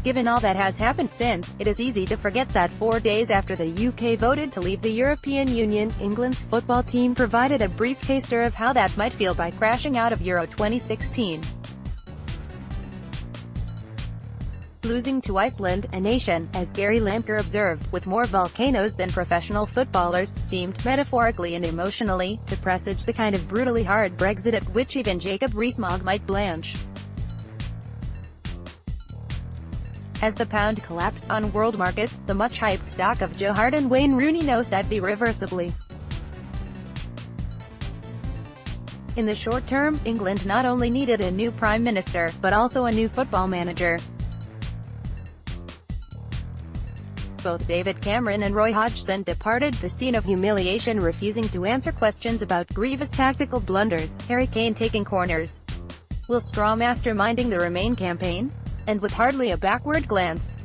Given all that has happened since, it is easy to forget that 4 days after the UK voted to leave the European Union, England's football team provided a brief taster of how that might feel by crashing out of Euro 2016. Losing to Iceland, a nation, as Gary Lineker observed, with more volcanoes than professional footballers, seemed, metaphorically and emotionally, to presage the kind of brutally hard Brexit at which even Jacob Rees-Mogg might blanch. As the pound collapsed on world markets, the much-hyped stock of Joe Hart and Wayne Rooney nosedived irreversibly. In the short term, England not only needed a new prime minister, but also a new football manager. Both David Cameron and Roy Hodgson departed the scene of humiliation, refusing to answer questions about grievous tactical blunders, Harry Kane taking corners, Will Straw masterminding the Remain campaign, and with hardly a backward glance.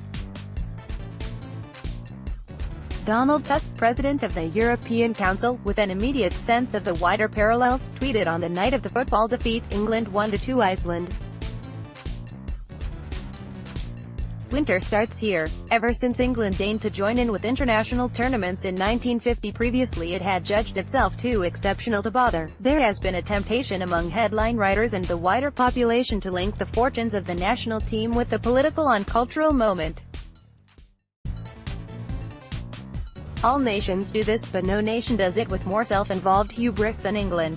Donald Tusk, president of the European Council, with an immediate sense of the wider parallels, tweeted on the night of the football defeat, England 1-2 Iceland. Winter starts here. Ever since England deigned to join in with international tournaments in 1950, previously it had judged itself too exceptional to bother. There has been a temptation among headline writers and the wider population to link the fortunes of the national team with the political and cultural moment. All nations do this, but no nation does it with more self-involved hubris than England.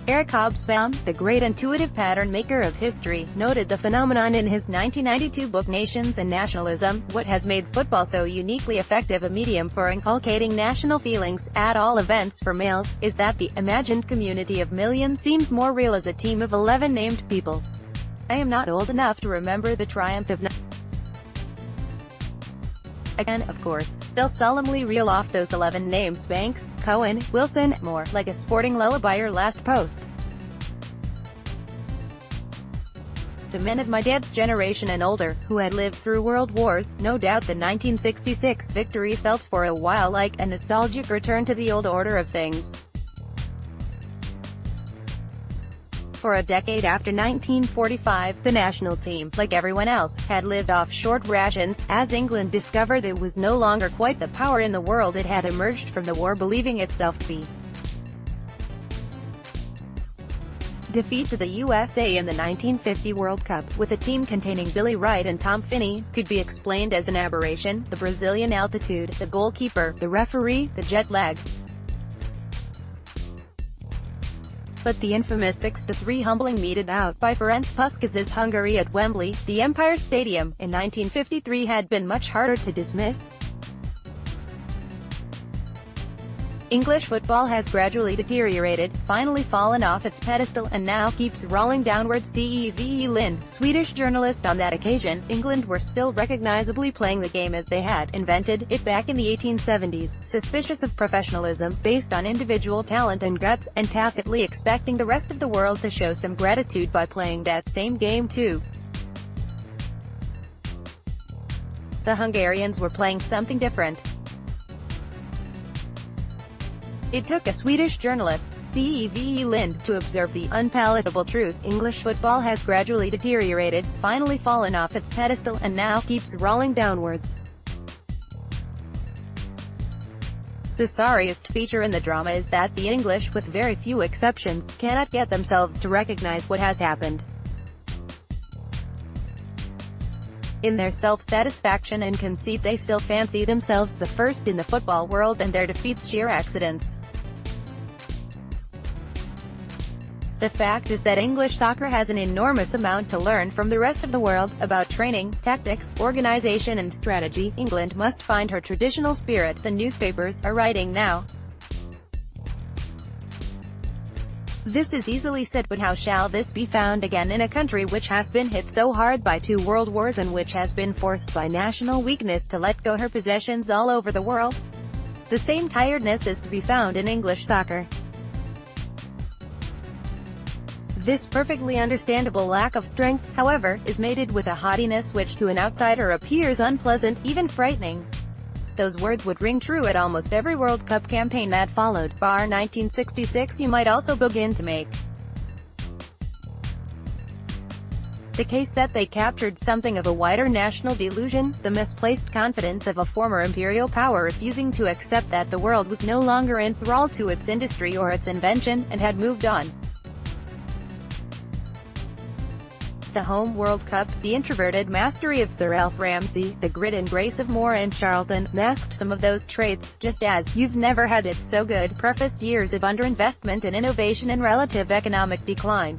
Eric Hobsbawm, the great intuitive pattern maker of history, noted the phenomenon in his 1992 book Nations and Nationalism. What has made football so uniquely effective a medium for inculcating national feelings, at all events for males, is that the imagined community of millions seems more real as a team of 11 named people. I am not old enough to remember the triumph of again, of course, still solemnly reel off those 11 names: Banks, Cohen, Wilson, more like a sporting lullaby or last post. To men of my dad's generation and older, who had lived through world wars, no doubt the 1966 victory felt for a while like a nostalgic return to the old order of things. For a decade after 1945, the national team, like everyone else, had lived off short rations, as England discovered it was no longer quite the power in the world it had emerged from the war believing itself to be. Defeat to the USA in the 1950 World Cup, with a team containing Billy Wright and Tom Finney, could be explained as an aberration: the Brazilian altitude, the goalkeeper, the referee, the jet lag. But the infamous 6-3 humbling meted out by Ferenc Puskas's Hungary at Wembley, the Empire Stadium, in 1953 had been much harder to dismiss. English football has gradually deteriorated, finally fallen off its pedestal, and now keeps rolling downward. Gary Lineker, Swedish journalist. On that occasion, England were still recognizably playing the game as they had invented it back in the 1870s, suspicious of professionalism, based on individual talent and guts, and tacitly expecting the rest of the world to show some gratitude by playing that same game too. The Hungarians were playing something different. It took a Swedish journalist, Gary Lineker, to observe the unpalatable truth: English football has gradually deteriorated, finally fallen off its pedestal, and now keeps rolling downwards. The sorriest feature in the drama is that the English, with very few exceptions, cannot get themselves to recognize what has happened. In their self-satisfaction and conceit, they still fancy themselves the first in the football world, and their defeats sheer accidents. The fact is that English soccer has an enormous amount to learn from the rest of the world, about training, tactics, organization and strategy. England must find her traditional spirit, the newspapers are writing now. This is easily said, but how shall this be found again in a country which has been hit so hard by 2 world wars and which has been forced by national weakness to let go her possessions all over the world? The same tiredness is to be found in English soccer. This perfectly understandable lack of strength, however, is mated with a haughtiness which to an outsider appears unpleasant, even frightening. Those words would ring true at almost every World Cup campaign that followed, bar 1966. You might also begin to make The case that they captured something of a wider national delusion, the misplaced confidence of a former imperial power refusing to accept that the world was no longer enthralled to its industry or its invention, and had moved on. The home World Cup, the introverted mastery of Sir Alf Ramsey, the grit and grace of Moore and Charlton, masked some of those traits, just as "You've never had it so good" prefaced years of underinvestment in innovation and relative economic decline.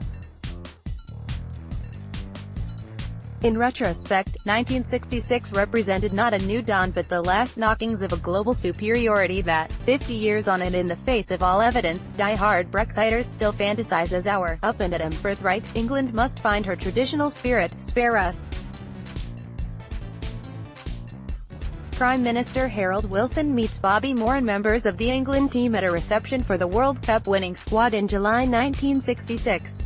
In retrospect, 1966 represented not a new dawn but the last knockings of a global superiority that, 50 years on and in the face of all evidence, die-hard Brexiters still fantasize as our up and at 'em birthright. England must find her traditional spirit. Spare us. Prime Minister Harold Wilson meets Bobby Moore and members of the England team at a reception for the World Cup winning squad in July 1966.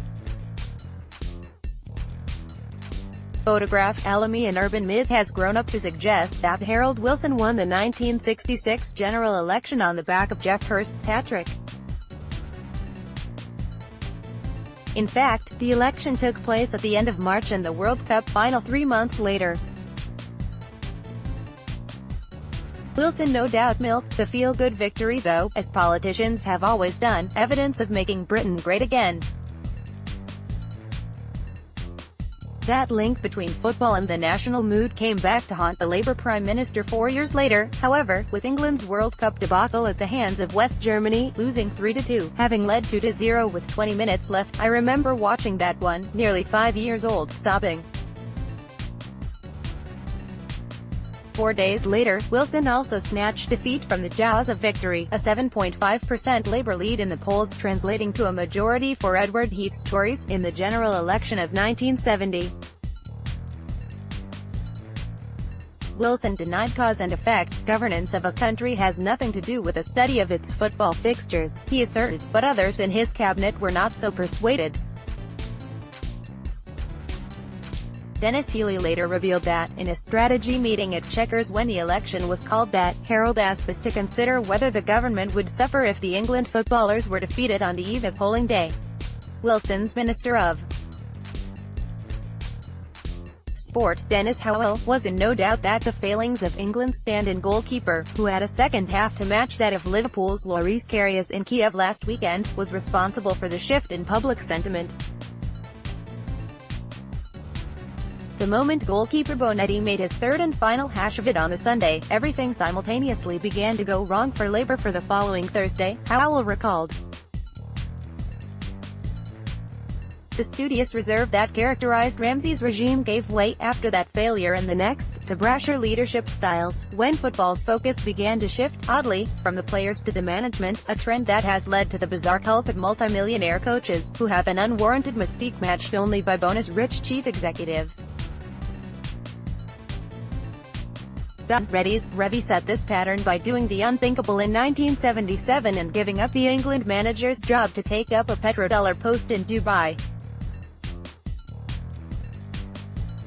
Photograph. Alamy, an urban myth has grown up to suggest that Harold Wilson won the 1966 general election on the back of Geoff Hurst's hat-trick. In fact, the election took place at the end of March and the World Cup final 3 months later. Wilson no doubt milked the feel-good victory though, as politicians have always done, evidence of making Britain great again. That link between football and the national mood came back to haunt the Labour Prime Minister 4 years later, however, with England's World Cup debacle at the hands of West Germany, losing 3-2, having led 2-0 with 20 minutes left. I remember watching that one, nearly 5 years old, sobbing. 4 days later, Wilson also snatched defeat from the jaws of victory, a 7.5% Labour lead in the polls translating to a majority for Edward Heath's Tories, in the general election of 1970. Wilson denied cause and effect. Governance of a country has nothing to do with a study of its football fixtures, he asserted, but others in his cabinet were not so persuaded. Denis Healey later revealed that, in a strategy meeting at Chequers when the election was called, that Harold asked us to consider whether the government would suffer if the England footballers were defeated on the eve of polling day. Wilson's Minister of Sport, Dennis Howell, was in no doubt that the failings of England's stand-in goalkeeper, who had a second half to match that of Liverpool's Loris Karius in Kiev last weekend, was responsible for the shift in public sentiment. The moment goalkeeper Bonetti made his third and final hash of it on the Sunday, everything simultaneously began to go wrong for Labour for the following Thursday, Howell recalled. The studious reserve that characterized Ramsey's regime gave way, after that failure and the next, to brasher leadership styles, when football's focus began to shift, oddly, from the players to the management, a trend that has led to the bizarre cult of multimillionaire coaches, who have an unwarranted mystique matched only by bonus-rich chief executives. Revie set this pattern by doing the unthinkable in 1977 and giving up the England manager's job to take up a petrodollar post in Dubai.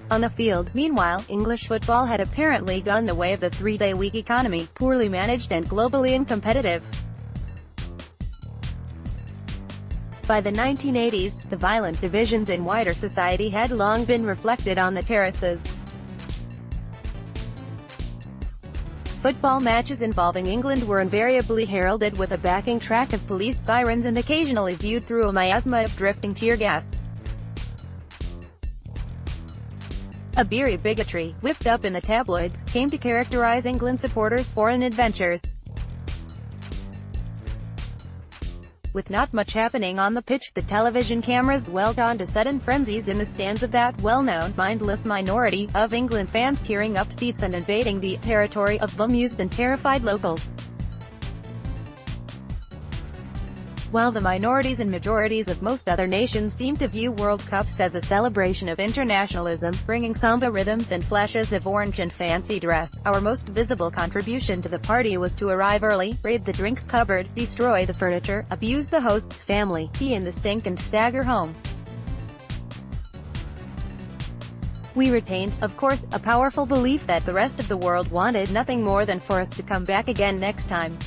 On the field, meanwhile, English football had apparently gone the way of the three-day-week economy, poorly managed and globally uncompetitive. By the 1980s, the violent divisions in wider society had long been reflected on the terraces. Football matches involving England were invariably heralded with a backing track of police sirens and occasionally viewed through a miasma of drifting tear gas. A beery bigotry, whipped up in the tabloids, came to characterize England supporters' foreign adventures. With not much happening on the pitch, the television cameras dwelled on to sudden frenzies in the stands of that well-known, mindless minority of England fans tearing up seats and invading the territory of bemused and terrified locals. While the minorities and majorities of most other nations seem to view World Cups as a celebration of internationalism, bringing samba rhythms and flashes of orange and fancy dress, our most visible contribution to the party was to arrive early, raid the drinks cupboard, destroy the furniture, abuse the host's family, pee in the sink and stagger home. We retained, of course, a powerful belief that the rest of the world wanted nothing more than for us to come back again next time.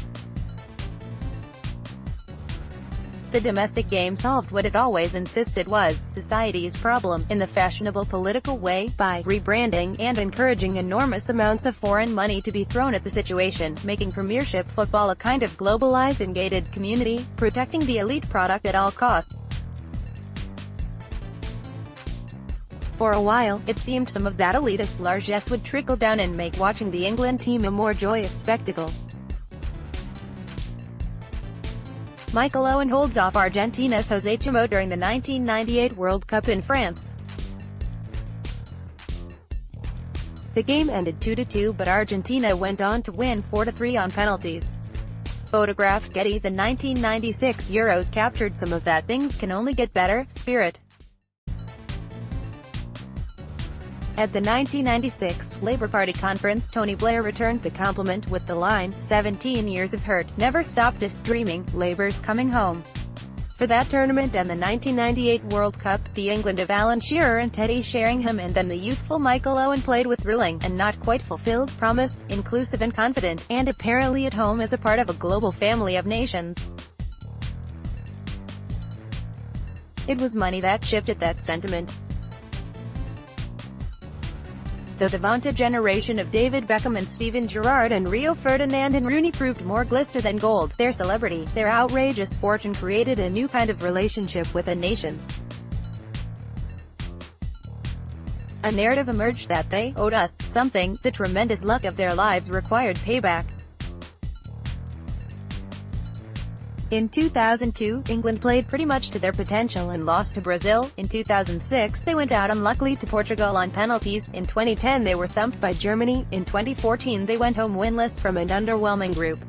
The domestic game solved what it always insisted was society's problem, in the fashionable political way, by rebranding and encouraging enormous amounts of foreign money to be thrown at the situation, making Premiership football a kind of globalized and gated community, protecting the elite product at all costs. For a while, it seemed some of that elitist largesse would trickle down and make watching the England team a more joyous spectacle. Michael Owen holds off Argentina's José Chimo during the 1998 World Cup in France. The game ended 2-2, but Argentina went on to win 4-3 on penalties. Photograph Getty. The 1996 Euros captured some of that "things can only get better" spirit. At the 1996 Labour Party conference, Tony Blair returned the compliment with the line, "17 years of hurt never stopped us dreaming, Labour's coming home." For that tournament and the 1998 World Cup, the England of Alan Shearer and Teddy Sheringham and then the youthful Michael Owen played with thrilling, and not quite fulfilled, promise, inclusive and confident, and apparently at home as a part of a global family of nations. It was money that shifted that sentiment. Though the vaunted generation of David Beckham and Steven Gerrard and Rio Ferdinand and Rooney proved more glister than gold, their celebrity, their outrageous fortune created a new kind of relationship with a nation. A narrative emerged that they owed us something, the tremendous luck of their lives required payback. In 2002, England played pretty much to their potential and lost to Brazil. In 2006, they went out unluckily to Portugal on penalties. In 2010, they were thumped by Germany. In 2014, they went home winless from an underwhelming group.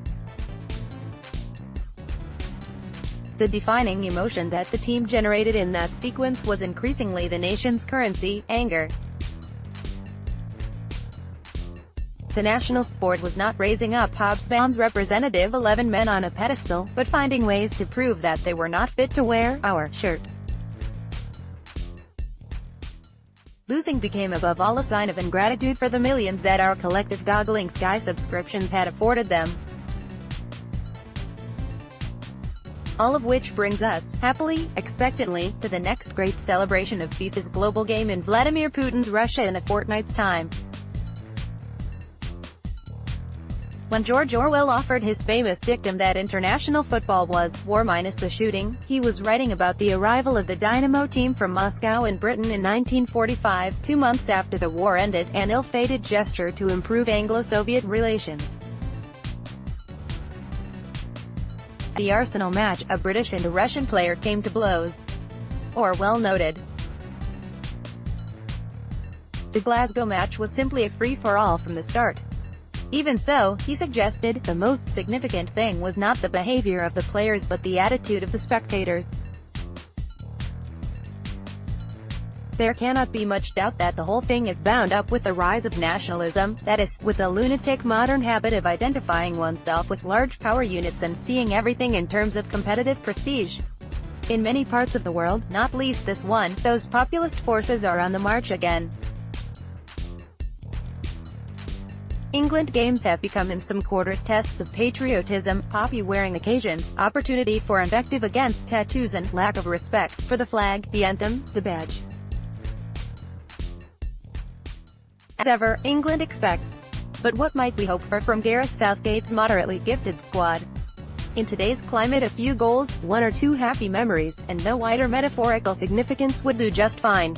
The defining emotion that the team generated in that sequence was increasingly the nation's currency, anger. The national sport was not raising up Hobsbawm's representative 11 men on a pedestal, but finding ways to prove that they were not fit to wear our shirt. Losing became above all a sign of ingratitude for the millions that our collective goggling Sky subscriptions had afforded them. All of which brings us, happily, expectantly, to the next great celebration of FIFA's global game in Vladimir Putin's Russia in a fortnight's time. When George Orwell offered his famous dictum that international football was war minus the shooting, he was writing about the arrival of the Dynamo team from Moscow in Britain in 1945, 2 months after the war ended, an ill-fated gesture to improve Anglo-Soviet relations. At the Arsenal match, a British and a Russian player came to blows. Orwell noted. The Glasgow match was simply a free-for-all from the start. Even so, he suggested, the most significant thing was not the behavior of the players but the attitude of the spectators. There cannot be much doubt that the whole thing is bound up with the rise of nationalism, that is, with the lunatic modern habit of identifying oneself with large power units and seeing everything in terms of competitive prestige. In many parts of the world, not least this one, those populist forces are on the march again. England games have become in some quarters tests of patriotism, poppy-wearing occasions, opportunity for invective against tattoos and lack of respect for the flag, the anthem, the badge. As ever, England expects. But what might we hope for from Gareth Southgate's moderately gifted squad? In today's climate, a few goals, 1 or 2 happy memories, and no wider metaphorical significance would do just fine.